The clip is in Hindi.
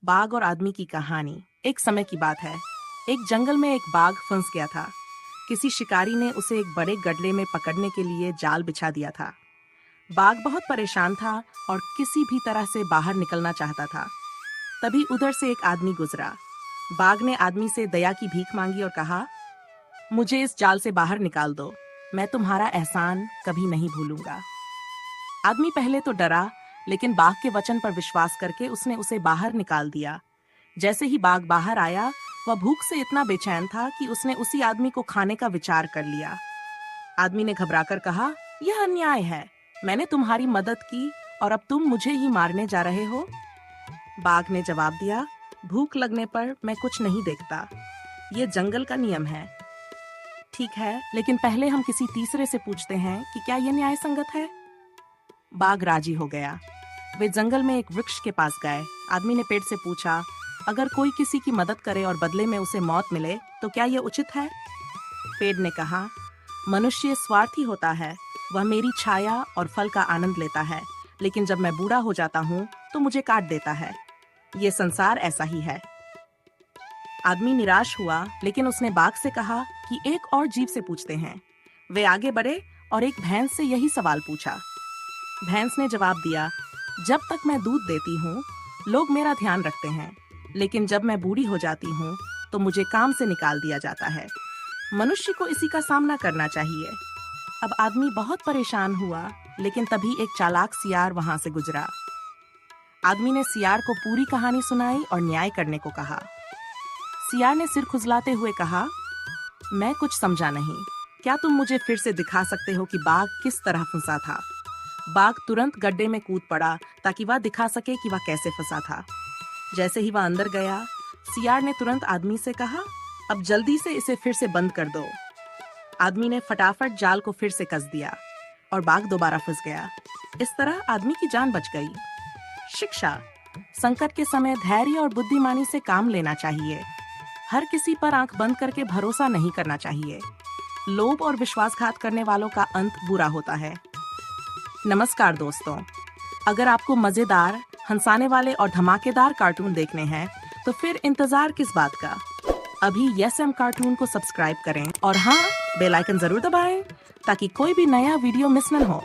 बाघ और आदमी की कहानी। एक समय की बात है। एक जंगल में एक बाघ फंस गया था। किसी शिकारी ने उसे एक बड़े गड्ढे में पकड़ने के लिए जाल बिछा दिया था। बाघ बहुत परेशान था और किसी भी तरह से बाहर निकलना चाहता था। तभी उधर से एक आदमी गुजरा। बाघ ने आदमी से दया की भीख मांगी और कहा, मुझे इस जाल से बाहर निकाल दो, मैं तुम्हारा एहसान कभी नहीं भूलूंगा। आदमी पहले तो डरा, लेकिन बाघ के वचन पर विश्वास करके उसने उसे बाहर निकाल दिया। जैसे ही बाघ बाहर आया, वह भूख से इतना बेचैन था कि उसने उसी आदमी को खाने का विचार कर लिया। आदमी ने घबराकर कहा, यह अन्याय है, मैंने तुम्हारी मदद की और अब तुम मुझे ही मारने जा रहे हो। बाघ ने जवाब दिया, भूख लगने पर मैं कुछ नहीं देखता, ये जंगल का नियम है। ठीक है, लेकिन पहले हम किसी तीसरे से पूछते हैं कि क्या यह न्याय संगत है। बाघ राजी हो गया। वे जंगल में एक वृक्ष के पास गए। आदमी ने पेड़ से पूछा, अगर कोई किसी की मदद करे और बदले में उसे मौत मिले तो क्या यह उचित है? पेड़ ने कहा, मनुष्य स्वार्थी होता है, वह मेरी छाया और फल का आनंद लेता है, लेकिन जब मैं बूढ़ा हो जाता हूँ तो मुझे काट देता है। ये संसार ऐसा ही है। आदमी निराश हुआ, लेकिन उसने बाघ से कहा कि एक और जीव से पूछते हैं। वे आगे बढ़े और एक भैंस से यही सवाल पूछा। भैंस ने जवाब दिया, जब तक मैं दूध देती हूँ लोग मेरा ध्यान रखते हैं, लेकिन जब मैं बूढ़ी हो जाती हूँ तो मुझे काम से निकाल दिया जाता है। मनुष्य को इसी का सामना करना चाहिए। अब आदमी बहुत परेशान हुआ, लेकिन तभी एक चालाक सियार वहां से गुजरा। आदमी ने सियार को पूरी कहानी सुनाई और न्याय करने को कहा। सियार ने सिर खुजलाते हुए कहा, मैं कुछ समझा नहीं, क्या तुम मुझे फिर से दिखा सकते हो कि बाघ किस तरह फंसा था? बाघ तुरंत गड्ढे में कूद पड़ा ताकि वह दिखा सके कि वह कैसे फंसा था। जैसे ही वह अंदर गया, सियार ने तुरंत आदमी से कहा, अब जल्दी से इसे फिर से बंद कर दो। आदमी ने फटाफट जाल को फिर से कस दिया और बाघ दोबारा फंस गया। इस तरह आदमी की जान बच गई। शिक्षा: संकट के समय धैर्य और बुद्धिमानी से काम लेना चाहिए। हर किसी पर आंख बंद करके भरोसा नहीं करना चाहिए। लोभ और विश्वासघात करने वालों का अंत बुरा होता है। नमस्कार दोस्तों, अगर आपको मजेदार, हंसाने वाले और धमाकेदार कार्टून देखने हैं तो फिर इंतजार किस बात का? अभी यस एम कार्टून को सब्सक्राइब करें और हाँ, बेल आइकन जरूर दबाएं ताकि कोई भी नया वीडियो मिस न हो।